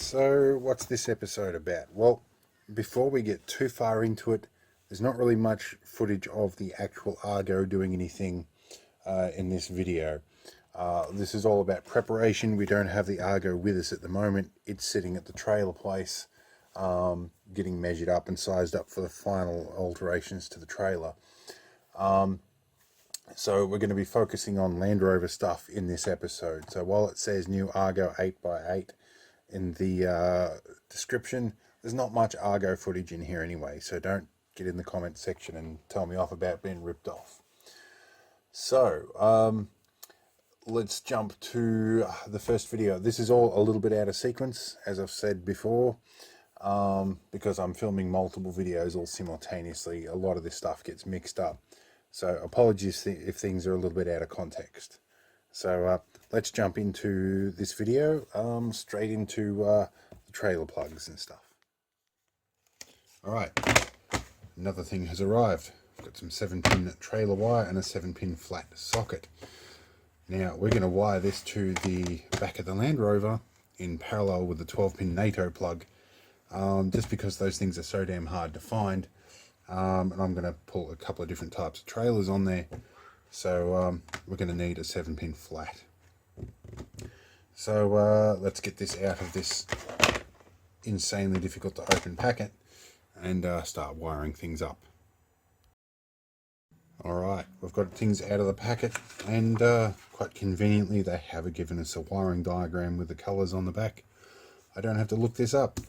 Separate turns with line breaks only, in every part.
So what's this episode about? Well, before we get too far into it, there's not really much footage of the actual Argo doing anything in this video. This is all about preparation. We don't have the Argo with us at the moment. It's sitting at the trailer place, getting measured up and sized up for the final alterations to the trailer. So we're going to be focusing on Land Rover stuff in this episode. So while it says new Argo 8x8 in the description, there's not much Argo footage in here anyway, so don't get in the comment section and tell me off about being ripped off. So let's jump to the first video. This is all a little bit out of sequence, as I've said before, because I'm filming multiple videos all simultaneously. A lot of this stuff gets mixed up, so apologies if things are a little bit out of context. So let's jump into this video, straight into the trailer plugs and stuff. Alright, another thing has arrived. I've got some 7-pin trailer wire and a 7-pin flat socket. Now we're going to wire this to the back of the Land Rover in parallel with the 12-pin NATO plug, just because those things are so damn hard to find. And I'm going to pull a couple of different types of trailers on there. So we're going to need a 7-pin flat. So let's get this out of this insanely difficult to open packet and start wiring things up. Alright, we've got things out of the packet, and quite conveniently they have given us a wiring diagram with the colours on the back. I don't have to look this up,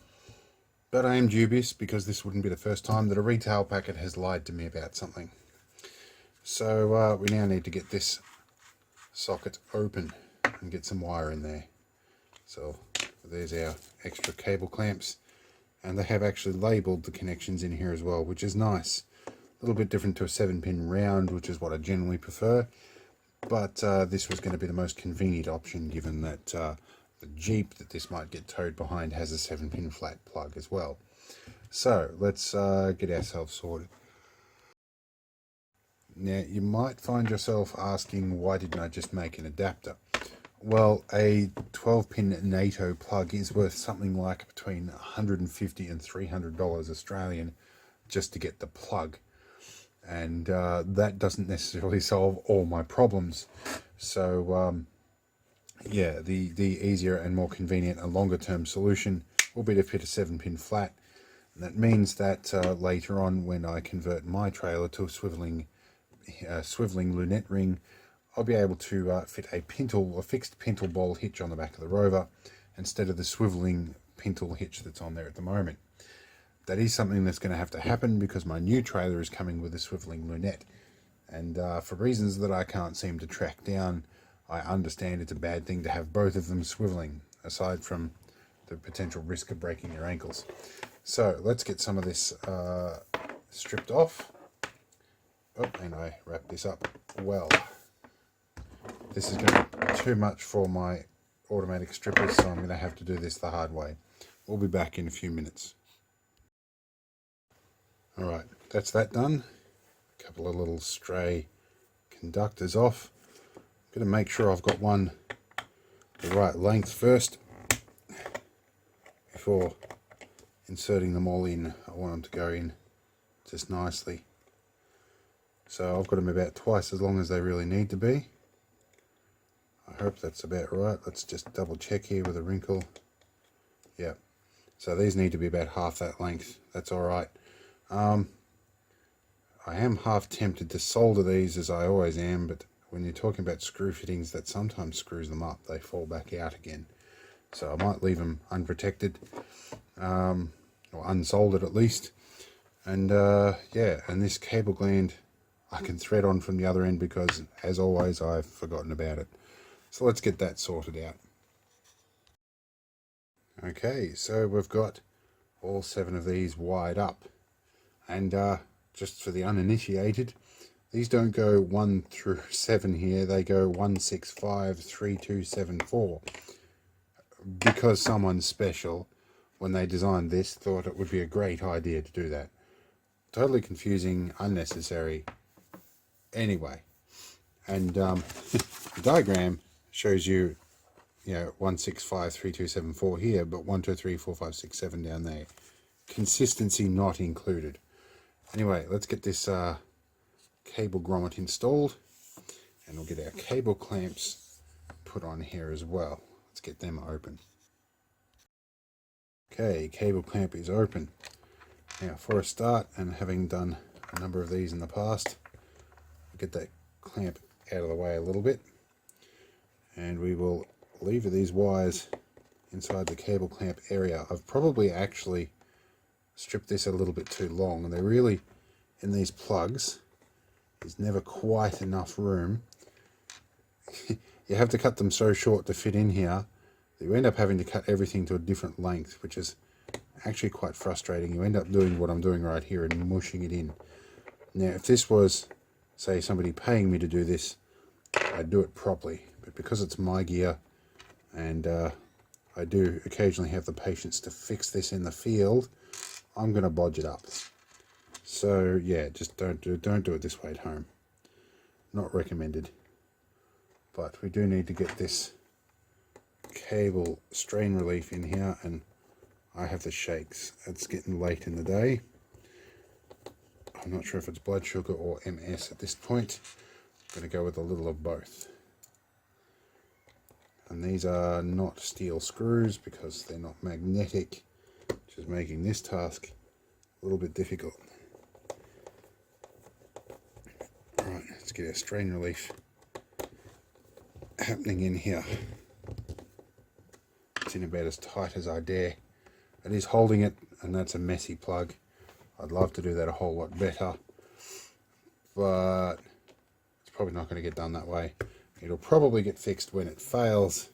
but I am dubious because this wouldn't be the first time that a retail packet has lied to me about something. So we now need to get this socket open and get some wire in there. So there's our extra cable clamps, and they have actually labelled the connections in here as well, which is nice. A little bit different to a 7-pin round, which is what I generally prefer, but this was going to be the most convenient option, given that the Jeep that this might get towed behind has a 7-pin flat plug as well. So let's get ourselves sorted. Now you might find yourself asking, why didn't I just make an adapter? Well, a 12-pin NATO plug is worth something like between $150 and $300 Australian just to get the plug, and that doesn't necessarily solve all my problems. So yeah, the easier and more convenient and longer term solution will be to fit a 7-pin flat, and that means that later on, when I convert my trailer to a swiveling lunette ring, I'll be able to fit a fixed pintle ball hitch on the back of the Rover instead of the swiveling pintle hitch that's on there at the moment. That is something that's going to have to happen because my new trailer is coming with a swiveling lunette, and for reasons that I can't seem to track down, I understand it's a bad thing to have both of them swiveling, aside from the potential risk of breaking your ankles. So let's get some of this stripped off. Oh, and I wrap this up well. This is going to be too much for my automatic strippers, so I'm going to have to do this the hard way. We'll be back in a few minutes. Alright, that's that done. A couple of little stray conductors off. I'm going to make sure I've got one the right length first before inserting them all in. I want them to go in just nicely. So I've got them about twice as long as they really need to be. I hope that's about right. Let's just double check here with a wrinkle. Yeah, so these need to be about half that length. That's alright. I am half tempted to solder these, as I always am, but when you're talking about screw fittings, that sometimes screws them up. They fall back out again. So I might leave them unprotected, or unsoldered at least. And yeah, and this cable gland I can thread on from the other end because, as always, I've forgotten about it. So let's get that sorted out. Okay, so we've got all 7 of these wired up. And just for the uninitiated, these don't go 1 through 7 here, they go 1, 6, 5, 3, 2, 7, 4. Because someone special, when they designed this, thought it would be a great idea to do that. Totally confusing, unnecessary. Anyway, and the diagram shows you 1653274 here, but 1234567 down there. Consistency not included. Anyway, let's get this cable grommet installed, and we'll get our cable clamps put on here as well. Let's get them open. Okay, cable clamp is open. Now for a start, and having done a number of these in the past, get that clamp out of the way a little bit, and we will lever these wires inside the cable clamp area. I've probably actually stripped this a little bit too long, and they're really, in these plugs, there's never quite enough room. You have to cut them so short to fit in here that you end up having to cut everything to a different length, which is actually quite frustrating. You end up doing what I'm doing right here and mushing it in. Now, if this was, say, somebody paying me to do this, I'd do it properly. But because it's my gear, and I do occasionally have the patience to fix this in the field, I'm going to bodge it up. So yeah, just don't do it this way at home. Not recommended. But we do need to get this cable strain relief in here, and I have the shakes. It's getting late in the day. I'm not sure if it's blood sugar or MS at this point. I'm going to go with a little of both. And these are not steel screws because they're not magnetic, which is making this task a little bit difficult. Alright, let's get our strain relief happening in here. It's in about as tight as I dare. It is holding it, and that's a messy plug. I'd love to do that a whole lot better, but it's probably not going to get done that way. It'll probably get fixed when it fails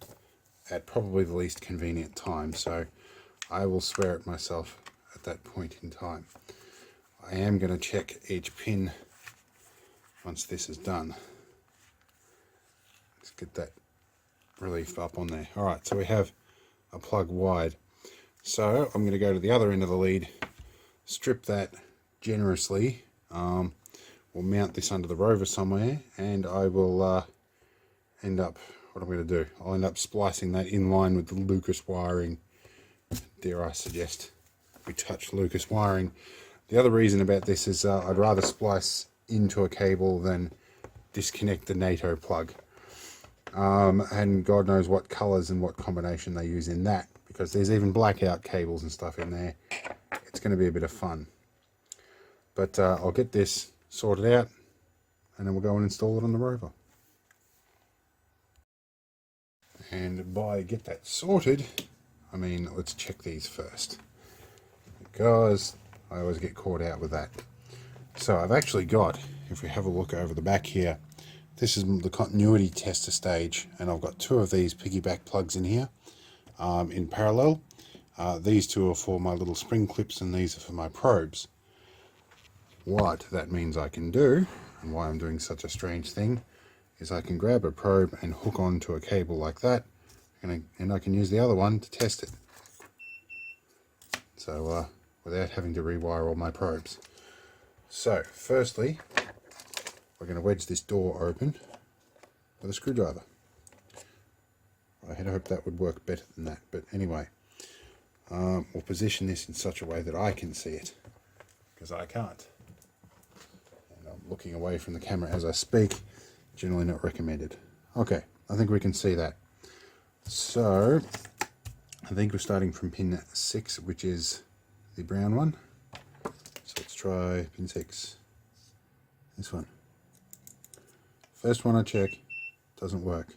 at probably the least convenient time, so I will swear at myself at that point in time. I am going to check each pin once this is done. Let's get that relief up on there. Alright, so we have a plug wide. So I'm going to go to the other end of the lead, strip that generously. We'll mount this under the rover somewhere, and I will end up, what I'm going to do, I'll end up splicing that in line with the Lucas wiring. Dare I suggest we touch Lucas wiring. The other reason about this is I'd rather splice into a cable than disconnect the NATO plug. And God knows what colours and what combination they use in that, because there's even blackout cables and stuff in there. It's going to be a bit of fun. But I'll get this sorted out, and then we'll go and install it on the rover. And by get that sorted, I mean let's check these first, because I always get caught out with that. So I've actually got, if we have a look over the back here, this is the continuity tester stage, and I've got two of these piggyback plugs in here in parallel. These two are for my little spring clips, and these are for my probes. What that means I can do, and why I'm doing such a strange thing, is I can grab a probe and hook onto a cable like that, and I can use the other one to test it. So without having to rewire all my probes. So firstly, we're going to wedge this door open with a screwdriver. I had hoped that would work better than that, but anyway, we'll position this in such a way that I can see it, because I can't. And I'm looking away from the camera as I speak. Generally not recommended. Okay, I think we can see that. So I think we're starting from pin 6, which is the brown one. So let's try pin 6. This one. First one I check, doesn't work.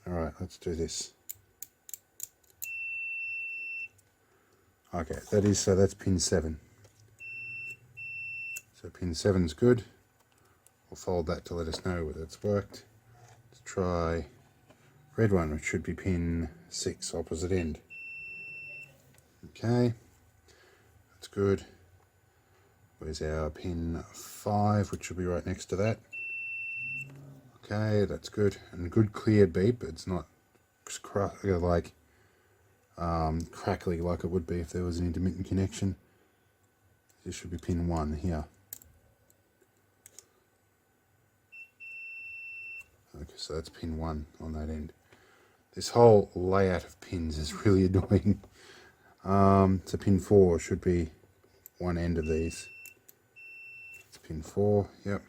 Alright, let's do this. Okay, that's pin 7. So pin 7's good. We'll fold that to let us know whether it's worked. Let's try red one, which should be pin 6, opposite end. Okay, that's good. Where's our pin 5, which will be right next to that? Okay, that's good. And good clear beep. It's not like crackly like it would be if there was an intermittent connection. This should be pin 1 here. Okay, so that's pin 1 on that end. This whole layout of pins is really annoying. So pin 4 should be one end of these. It's pin 4, yep.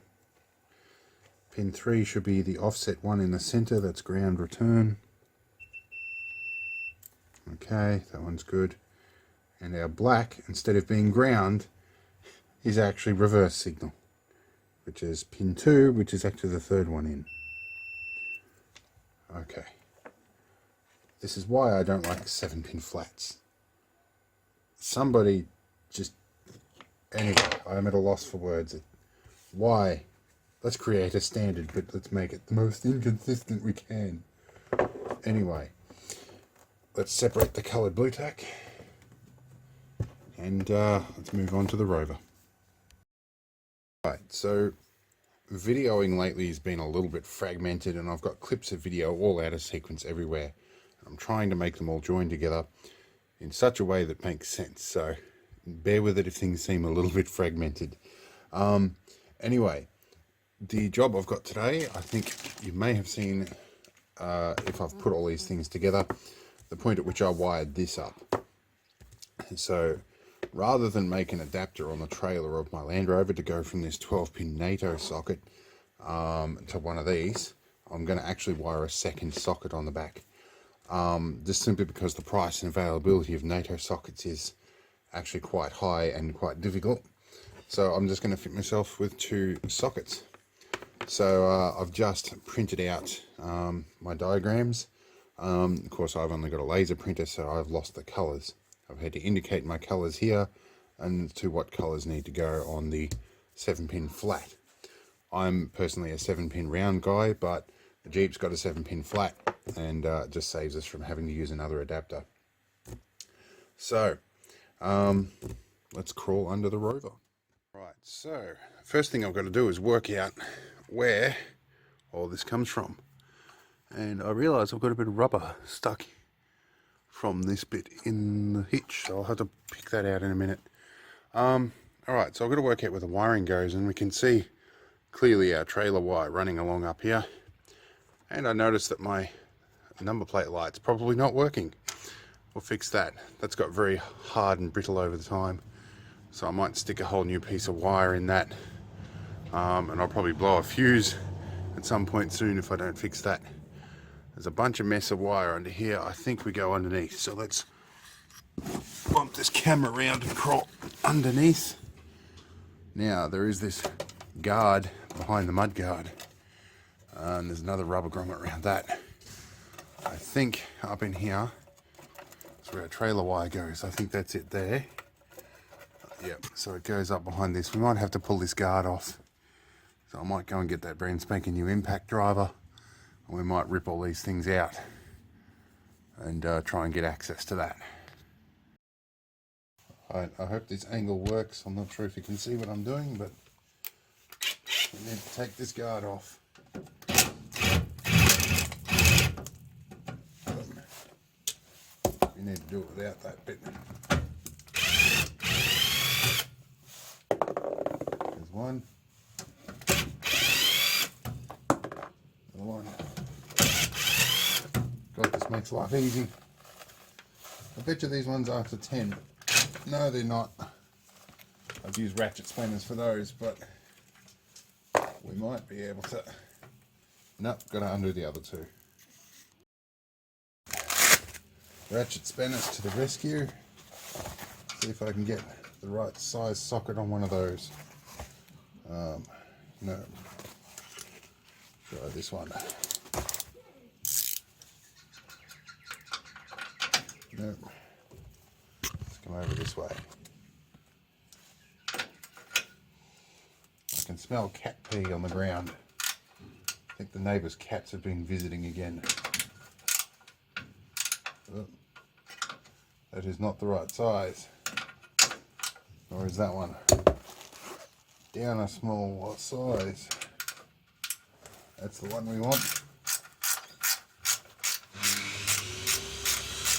Pin 3 should be the offset one in the center, that's ground return. Okay, that one's good. And our black, instead of being ground, is actually reverse signal, which is pin 2, which is actually the third one in. Okay. This is why I don't like 7-pin flats. Somebody just... Anyway, I'm at a loss for words. Why? Let's create a standard, but let's make it the most inconsistent we can. Anyway, let's separate the coloured blue tack. And let's move on to the Rover. Right, so videoing lately has been a little bit fragmented, and I've got clips of video all out of sequence everywhere. I'm trying to make them all join together in such a way that makes sense, so bear with it if things seem a little bit fragmented. Anyway, the job I've got today, I think you may have seen, if I've put all these things together, the point at which I wired this up. So rather than make an adapter on the trailer of my Land Rover to go from this 12-pin NATO socket to one of these, I'm going to actually wire a second socket on the back. Just simply because the price and availability of NATO sockets is actually quite high and quite difficult. So I'm just going to fit myself with 2 sockets. So I've just printed out my diagrams. Of course, I've only got a laser printer, so I've lost the colours. I've had to indicate my colours here and to what colours need to go on the 7-pin flat. I'm personally a 7-pin round guy, but the Jeep's got a 7-pin flat, and it just saves us from having to use another adapter. So let's crawl under the Rover. Right, so first thing I've got to do is work out where all this comes from. And I realise I've got a bit of rubber stuck from this bit in the hitch, so I'll have to pick that out in a minute. Alright, so I've got to work out where the wiring goes, and we can see clearly our trailer wire running along up here. And I noticed that my number plate light's probably not working. We'll fix that. That's got very hard and brittle over the time, so I might stick a whole new piece of wire in that, and I'll probably blow a fuse at some point soon if I don't fix that. There's a bunch of mess of wire under here. I think we go underneath, so let's bump this camera around and crawl underneath. Now there is this guard behind the mud guard, and there's another rubber grommet around that. I think up in here is where our trailer wire goes. I think that's it there. Yep, so it goes up behind this. We might have to pull this guard off, so I might go and get that brand spanking new impact driver. We might rip all these things out and try and get access to that. Alright, I hope this angle works. I'm not sure if you can see what I'm doing, but we need to take this guard off. We need to do it without that bit. There's one. Another one. God, this makes life easy. I bet you these ones are after 10. No, they're not. I've used ratchet spanners for those, but we might be able to. Nope, got to undo the other 2. Ratchet spanners to the rescue. See if I can get the right size socket on one of those. No. Try this one. Nope. Let's come over this way. I can smell cat pee on the ground. I think the neighbour's cats have been visiting again. Oh, that is not the right size. Nor is that one. Down a small size. That's the one we want.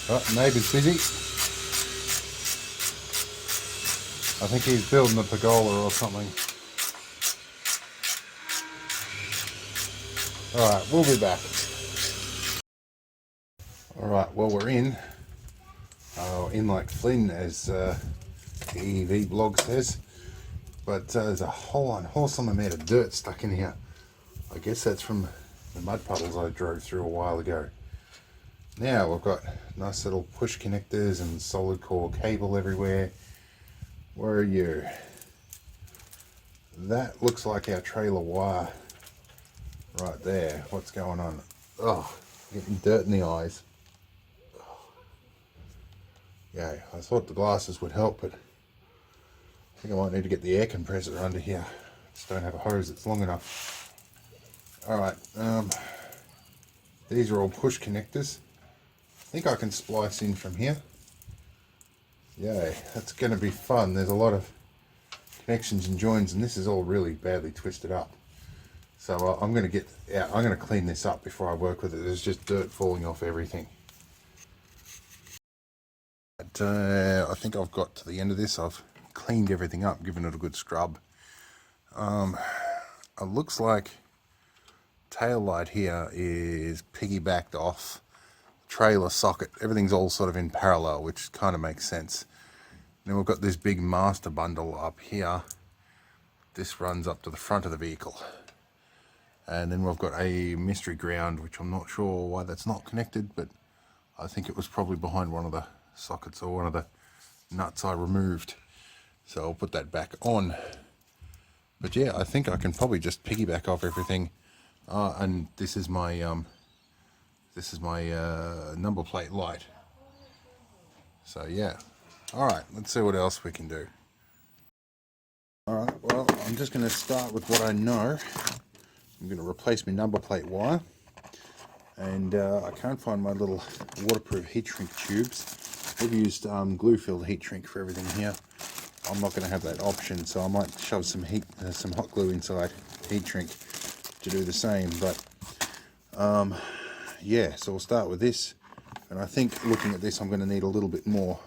Oh, neighbour's busy. I think he's building a pergola or something. Alright, we'll be back. Alright, well we're in like Flynn, as the EEV blog says, but there's a whole unwholesome amount of dirt stuck in here. I guess that's from the mud puddles I drove through a while ago. Now we've got nice little push connectors and solid core cable everywhere. Where are you? That looks like our trailer wire right there. What's going on? Oh, getting dirt in the eyes. Yeah, I thought the glasses would help, but I think I might need to get the air compressor under here. Just don't have a hose that's long enough. Alright, these are all push connectors. I think I can splice in from here. Yay, that's going to be fun. There's a lot of connections and joins, and this is all really badly twisted up. So I'm going to clean this up before I work with it. There's just dirt falling off everything. But, I think I've got to the end of this. I've cleaned everything up, given it a good scrub. It looks like tail light here is piggybacked off trailer socket. Everything's all sort of in parallel, which kind of makes sense. Then we've got this big master bundle up here. This runs up to the front of the vehicle. And then we've got a mystery ground, which I'm not sure why that's not connected, but I think it was probably behind one of the sockets or one of the nuts I removed. So I'll put that back on. But yeah, I think I can probably just piggyback off everything. And this is my number plate light. So yeah. Alright, let's see what else we can do. Alright, well, I'm just going to start with what I know. I'm going to replace my number plate wire. And I can't find my little waterproof heat shrink tubes. I've used glue-filled heat shrink for everything here. I'm not going to have that option, so I might shove some hot glue inside heat shrink to do the same. But yeah, so we'll start with this. And I think looking at this, I'm going to need a little bit more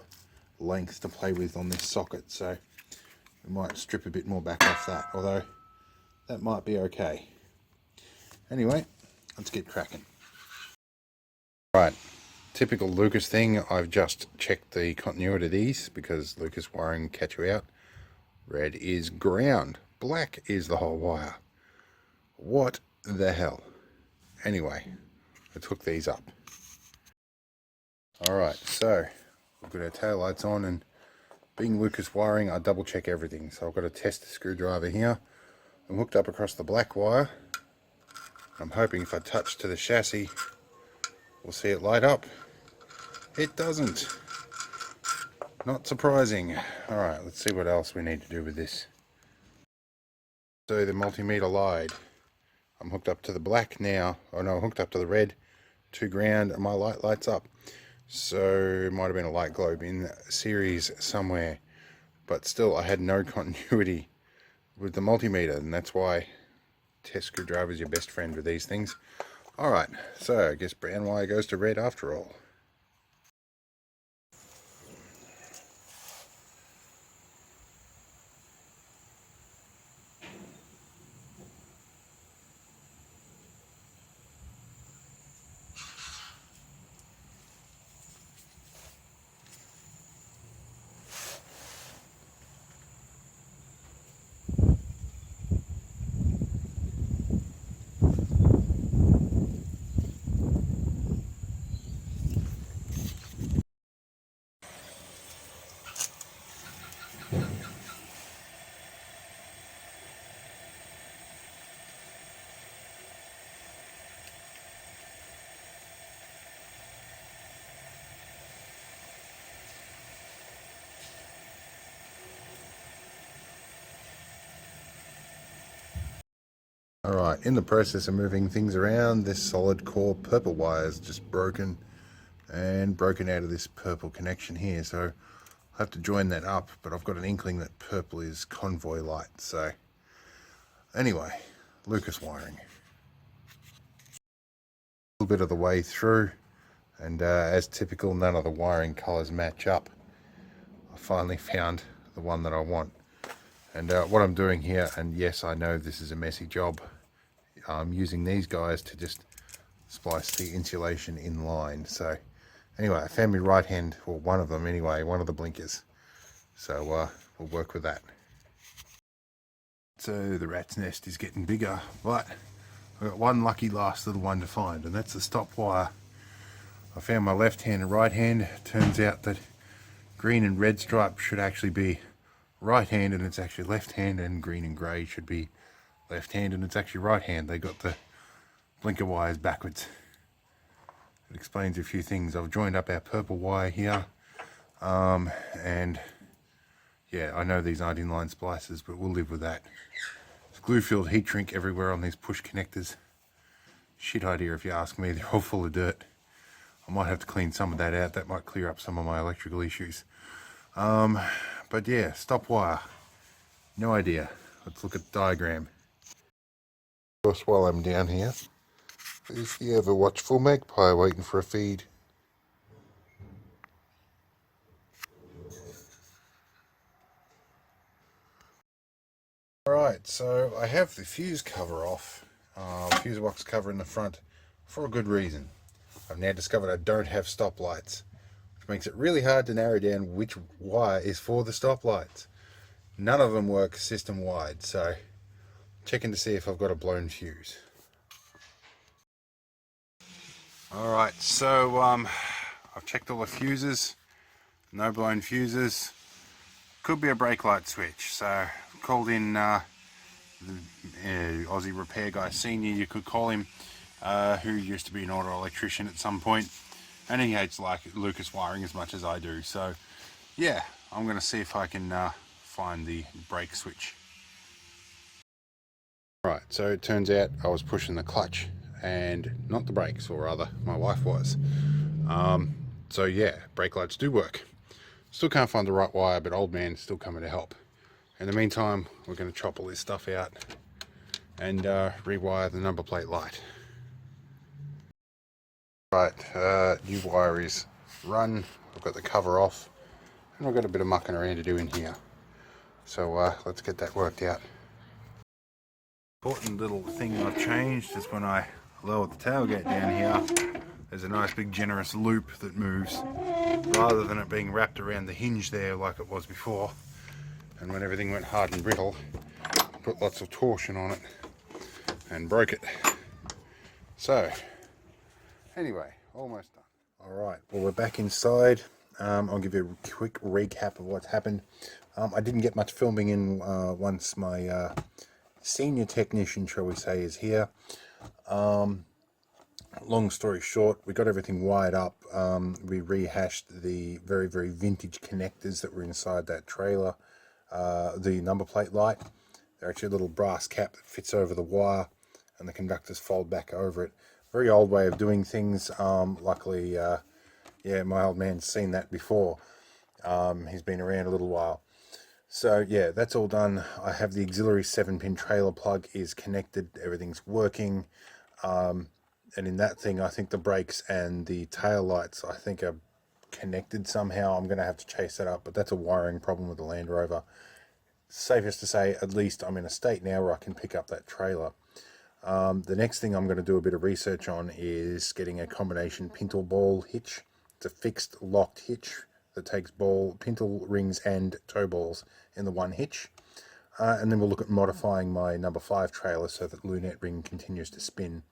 length to play with on this socket, so we might strip a bit more back off that, although that might be okay. Anyway, let's get cracking. Right, typical Lucas thing, I've just checked the continuity of these because Lucas wiring catch you out. Red is ground, black is the whole wire. What the hell? Anyway, let's hook these up. Alright, so we've got our tail lights on, and being Lucas wiring, I double check everything. So I've got a test screwdriver here. I'm hooked up across the black wire. I'm hoping if I touch to the chassis, we'll see it light up. It doesn't. Not surprising. Alright, let's see what else we need to do with this. So the multimeter lied. I'm hooked up to the black now. Oh no, I'm hooked up to the red, to ground, and my light lights up. So it might have been a light globe in series somewhere, but still I had no continuity with the multimeter, and that's why test screwdriver is your best friend with these things. Alright, so I guess brown wire goes to red after all. Alright, in the process of moving things around, this solid core purple wire is just broken out of this purple connection here, so I have to join that up, but I've got an inkling that purple is convoy light. So anyway, Lucas wiring. A little bit of the way through, and as typical, none of the wiring colors match up. I finally found the one that I want. And what I'm doing here, and yes, I know this is a messy job, I'm using these guys to just splice the insulation in line. So Anyway, I found my right hand, or one of them anyway, one of the blinkers. So we'll work with that. So the rat's nest is getting bigger, but I've got one lucky last little one to find, and that's the stop wire. I found my left hand and right hand. Turns out that green and red stripe should actually be right hand, and it's actually left hand, and green and grey should be left hand, and it's actually right hand. They got the blinker wires backwards. It explains a few things. I've joined up our purple wire here, and yeah, I know these aren't inline splices, but we'll live with that. There's glue-filled heat shrink everywhere on these push connectors. Shit idea if you ask me. They're all full of dirt. I might have to clean some of that out. That might clear up some of my electrical issues. But yeah, stop wire. No idea. Let's look at the diagram. Just while I'm down here, is the ever watchful magpie waiting for a feed? Alright, so I have the fuse cover off, fuse box cover in the front, for a good reason. I've now discovered I don't have stoplights, which makes it really hard to narrow down which wire is for the stoplights. None of them work system wide, so checking to see if I've got a blown fuse. Alright, so I've checked all the fuses, no blown fuses. Could be a brake light switch, so called in the Aussie repair guy senior, you could call him, who used to be an auto electrician at some point, and he hates like Lucas wiring as much as I do. So yeah, I'm going to see if I can find the brake switch. Right, so it turns out I was pushing the clutch and not the brakes, or rather my wife was. So yeah, brake lights do work. Still can't find the right wire, but old man's still coming to help. In the meantime, we're going to chop all this stuff out and rewire the number plate light. Right, new wire is run. I've got the cover off, and I've got a bit of mucking around to do in here. So let's get that worked out. Important little thing I've changed is when I lower the tailgate down here, there's a nice big generous loop that moves, rather than it being wrapped around the hinge there like it was before. And when everything went hard and brittle, put lots of torsion on it and broke it. So anyway, almost done. Alright, well, we're back inside. I'll give you a quick recap of what's happened. I didn't get much filming in once my senior technician, shall we say, is here. Long story short, we got everything wired up. We rehashed the very, very vintage connectors that were inside that trailer. The number plate light, they're actually a little brass cap that fits over the wire, and the conductors fold back over it. Very old way of doing things. Luckily, yeah, my old man's seen that before. He's been around a little while. So yeah, that's all done. I have the auxiliary 7-pin trailer plug is connected. Everything's working. And in that thing, I think the brakes and the tail lights, I think, are connected somehow. I'm going to have to chase that up, but that's a wiring problem with the Land Rover. Safest to say, at least I'm in a state now where I can pick up that trailer. The next thing I'm going to do a bit of research on is getting a combination pintle ball hitch. It's a fixed locked hitch that takes pintle rings and toe balls in the one hitch. And then we'll look at modifying my number 5 trailer so that the lunette ring continues to spin.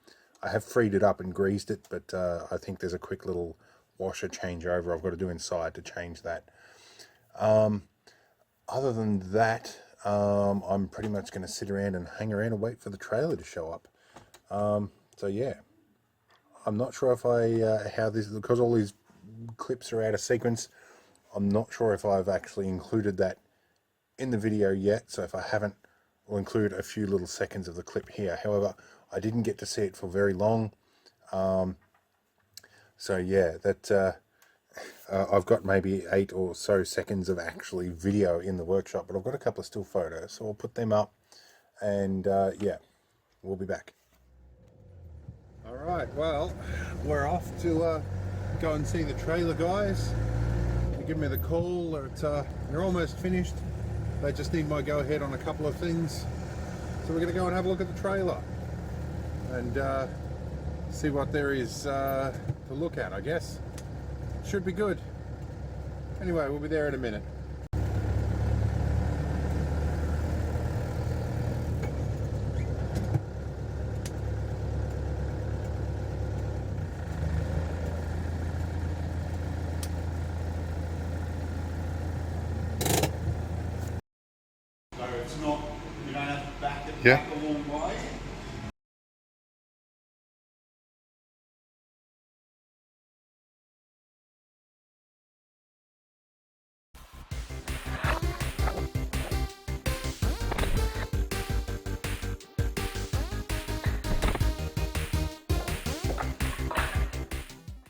I have freed it up and greased it, but I think there's a quick little washer changeover I've got to do inside to change that. Other than that, I'm pretty much going to sit around and hang around and wait for the trailer to show up. So yeah, I'm not sure if how this, because all these clips are out of sequence, I'm not sure if I've actually included that in the video yet. So if I haven't, I'll include a few little seconds of the clip here. However, I didn't get to see it for very long. So yeah, that I've got maybe 8 or so seconds of actually video in the workshop, but I've got a couple of still photos, so I'll put them up, and yeah, we'll be back. All right, well, we're off to go and see the trailer guys. They give me the call that they're almost finished. They just need my go-ahead on a couple of things, so we're going to go and have a look at the trailer and see what there is to look at, I guess. Should be good. Anyway, we'll be there in a minute.
So it's not, you don't have to back it
Yeah.
back